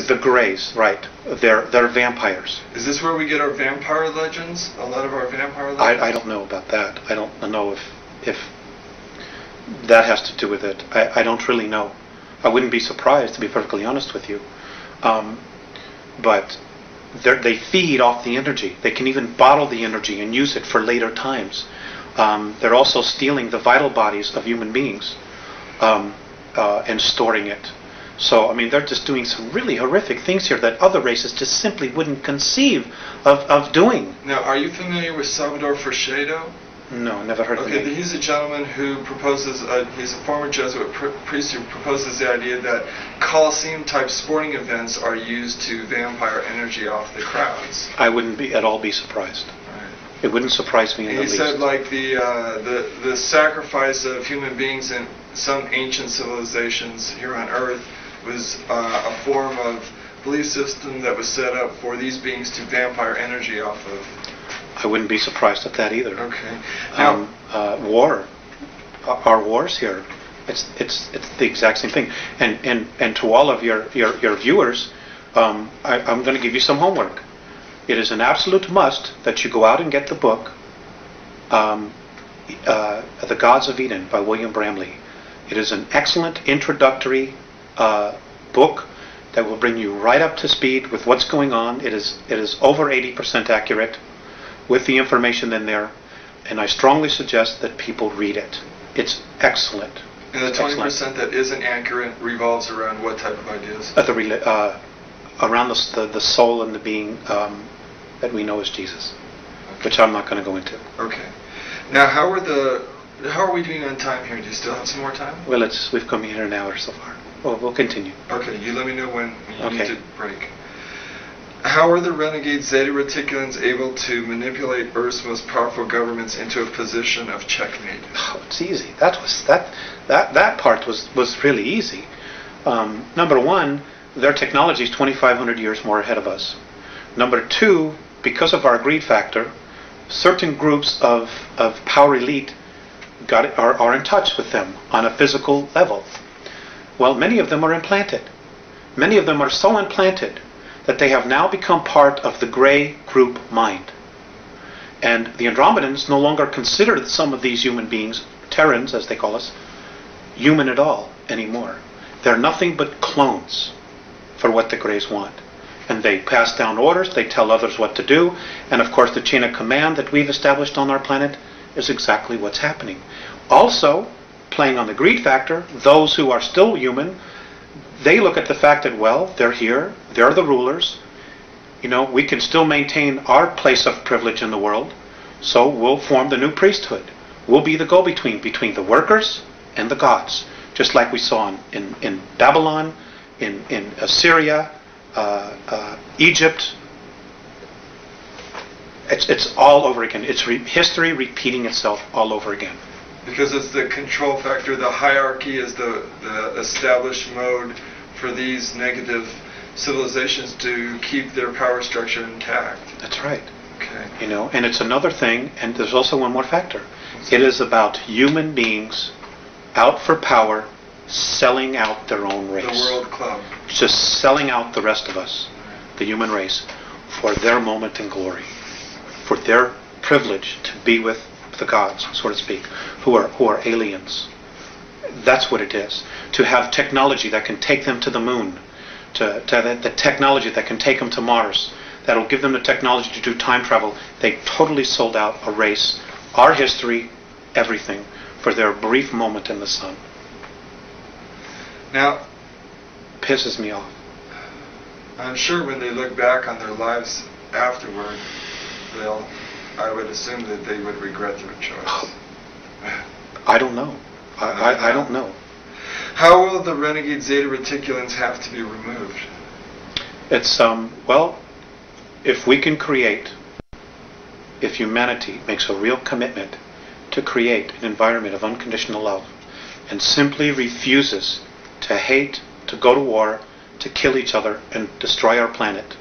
The Greys, right. They're vampires. Is this where we get our vampire legends? A lot of our vampire legends? I don't know about that. I don't know if that has to do with it. I don't really know. I wouldn't be surprised, to be perfectly honest with you. But they feed off the energy. They can even bottle the energy and use it for later times. They're also stealing the vital bodies of human beings and storing it. So, I mean, they're just doing some really horrific things here that other races just simply wouldn't conceive of doing. Now, are you familiar with Salvador Freixedo? No, never heard of him. Okay, he's a gentleman who proposes, he's a former Jesuit priest who proposes the idea that Colosseum-type sporting events are used to vampire energy off the crowds. I wouldn't at all be surprised. Right. It wouldn't surprise me in the least. He said, like, the sacrifice of human beings in some ancient civilizations here on Earth was a form of belief system that was set up for these beings to vampire energy off of. I wouldn't be surprised at that either. Okay. Now, war, our wars here, it's the exact same thing. And to all of your viewers, I'm going to give you some homework. It is an absolute must that you go out and get the book, The Gods of Eden by William Bramley. It is an excellent introductory book that will bring you right up to speed with what's going on. It is over 80% accurate with the information in there, and I strongly suggest that people read it. It's excellent. And the 20% that isn't accurate revolves around what type of ideas? Around the soul and the being that we know as Jesus, okay, which I'm not going to go into. Okay. Now, how are we doing on time here? Do you still have some more time? Well, we've come here an hour so far. Well, we'll continue. Okay, you let me know when you need to break. How are the renegade Zeta Reticulans able to manipulate Earth's most powerful governments into a position of checkmate? Oh, it's easy. That part was really easy. Number one, their technology is 2,500 years more ahead of us. Number two, because of our greed factor, certain groups of power elite are in touch with them on a physical level. Well, many of them are implanted. Many of them are so implanted that they have now become part of the gray group mind. And the Andromedans no longer consider some of these human beings, Terrans as they call us, human at all anymore. They're nothing but clones for what the Greys want. And they pass down orders, they tell others what to do, and of course the chain of command that we've established on our planet is exactly what's happening. Also, playing on the greed factor, those who are still human, they look at the fact that, well, they're here, they're the rulers, we can still maintain our place of privilege in the world, so we'll form the new priesthood. We'll be the go-between between the workers and the gods, just like we saw in Babylon, in Assyria, Egypt. It's all over again. It's history repeating itself all over again. Because it's the control factor, the hierarchy is the established mode for these negative civilizations to keep their power structure intact. That's right. Okay. And it's another thing, and there's also one more factor. It is about human beings out for power, selling out their own race. The World Club. Just selling out the rest of us, the human race, for their moment in glory, for their privilege to be with the gods, so to speak, who are aliens. That's what it is. To have technology that can take them to the moon, to have the technology that can take them to Mars, that'll give them the technology to do time travel. They totally sold out a race, our history, everything, for their brief moment in the sun. Now, pisses me off. I'm sure when they look back on their lives afterward, I would assume that they would regret their choice. I don't know. I don't know. How will the renegade Zeta Reticulans have to be removed? It's, if we can create, if humanity makes a real commitment to create an environment of unconditional love and simply refuses to hate, to go to war, to kill each other and destroy our planet,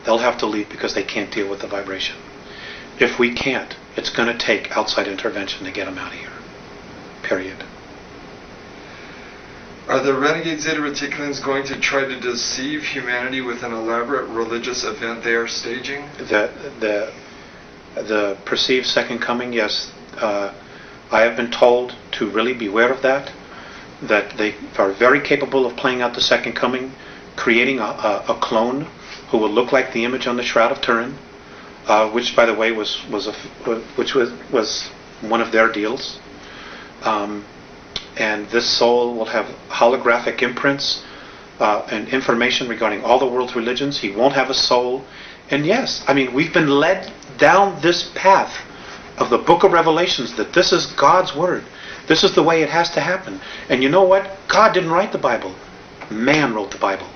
they'll have to leave because they can't deal with the vibration. If we can't, it's going to take outside intervention to get them out of here. Period. Are the renegade Zeta Reticulans going to try to deceive humanity with an elaborate religious event they are staging? The perceived second coming, yes. I have been told to really beware of that they are very capable of playing out the second coming, creating a clone who will look like the image on the Shroud of Turin, which, by the way, was one of their deals. And this soul will have holographic imprints and information regarding all the world's religions. He won't have a soul. And yes, I mean, we've been led down this path of the book of Revelations, that this is God's word. This is the way it has to happen. And you know what? God didn't write the Bible. Man wrote the Bible.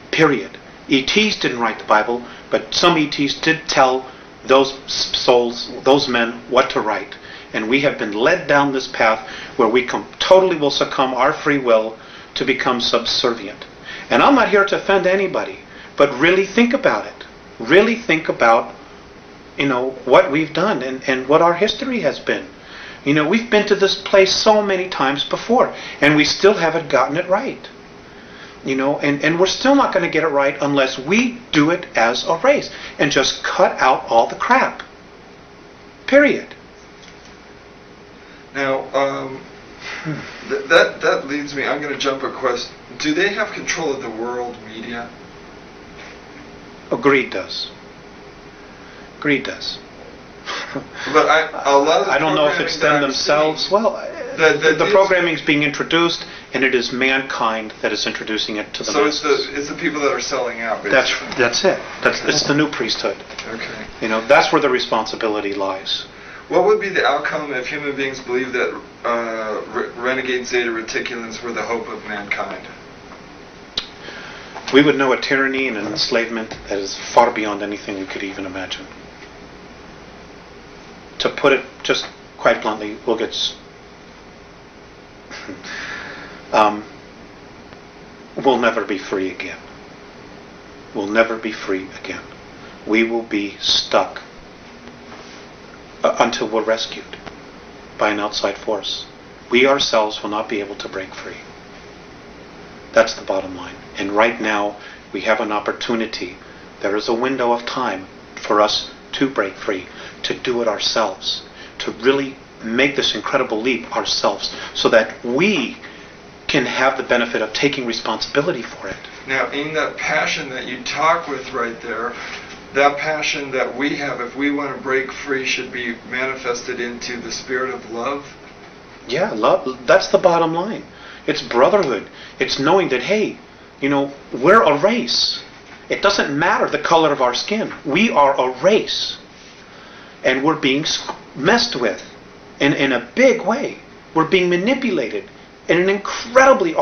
Period. ETs didn't write the Bible, but some ETs did tell those souls, those men, what to write. And we have been led down this path where we totally will succumb our free will to become subservient. And I'm not here to offend anybody, but really think about it. Really think about, what we've done and what our history has been. We've been to this place so many times before, and we still haven't gotten it right. And we're still not going to get it right unless we do it as a race and just cut out all the crap. Period. Now, that leads me, I'm going to jump a question. Do they have control of the world media? Oh, greed does. Greed does. But a lot of the I don't know if it's them themselves. Well, the programming is being introduced, and it is mankind that is introducing it to the masses. So it's the people that are selling out, basically. That's it. It's the new priesthood. Okay. That's where the responsibility lies. What would be the outcome if human beings believed that renegade Zeta Reticulans were the hope of mankind? We would know a tyranny and an enslavement that is far beyond anything we could even imagine. To put it just quite bluntly, we'll get... we'll never be free again. We'll never be free again. We will be stuck until we're rescued by an outside force. We ourselves will not be able to break free. That's the bottom line. And right now, we have an opportunity. There is a window of time for us to break free, to do it ourselves, to really make this incredible leap ourselves, so that we can have the benefit of taking responsibility for it. Now, in that passion that you talk with right there, that passion that we have, if we want to break free, should be manifested into the spirit of love? Yeah, love. That's the bottom line. It's brotherhood. It's knowing that, hey, we're a race. It doesn't matter the color of our skin. We are a race. And we're being messed with in a big way. We're being manipulated in an incredibly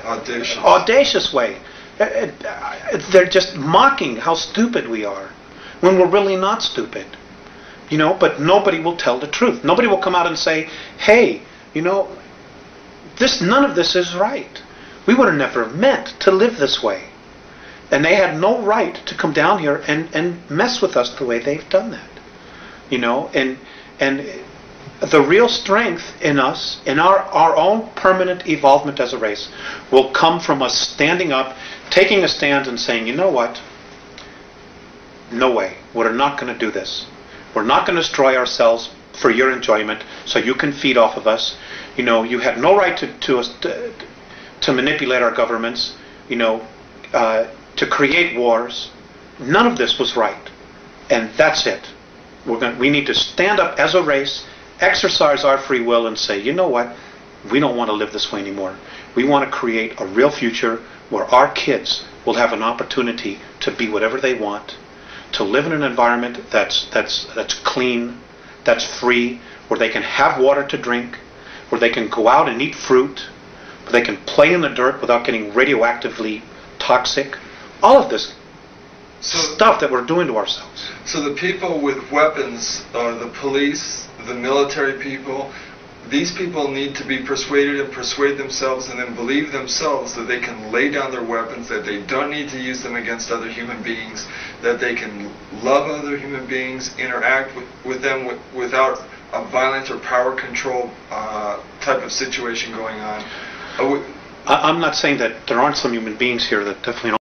audacious way. They're just mocking how stupid we are when we're really not stupid. But nobody will tell the truth. Nobody will come out and say, hey, none of this is right. We would have never meant to live this way. And they had no right to come down here and mess with us the way they've done that. And the real strength in us, in our own permanent evolvement as a race, will come from us standing up, taking a stand and saying, you know what? No way. We're not going to do this. We're not going to destroy ourselves for your enjoyment so you can feed off of us. You had no right to manipulate our governments, to create wars. None of this was right. And that's it. We need to stand up as a race, exercise our free will, and say, you know what? We don't want to live this way anymore. We want to create a real future where our kids will have an opportunity to be whatever they want, to live in an environment that's clean, that's free, where they can have water to drink, where they can go out and eat fruit, where they can play in the dirt without getting radioactively toxic. All of this stuff that we're doing to ourselves. So the people with weapons, the police, the military people, these people need to be persuaded and persuade themselves and then believe themselves that they can lay down their weapons, that they don't need to use them against other human beings, that they can love other human beings, interact with them without a violent or power control type of situation going on. Oh, I'm not saying that there aren't some human beings here that definitely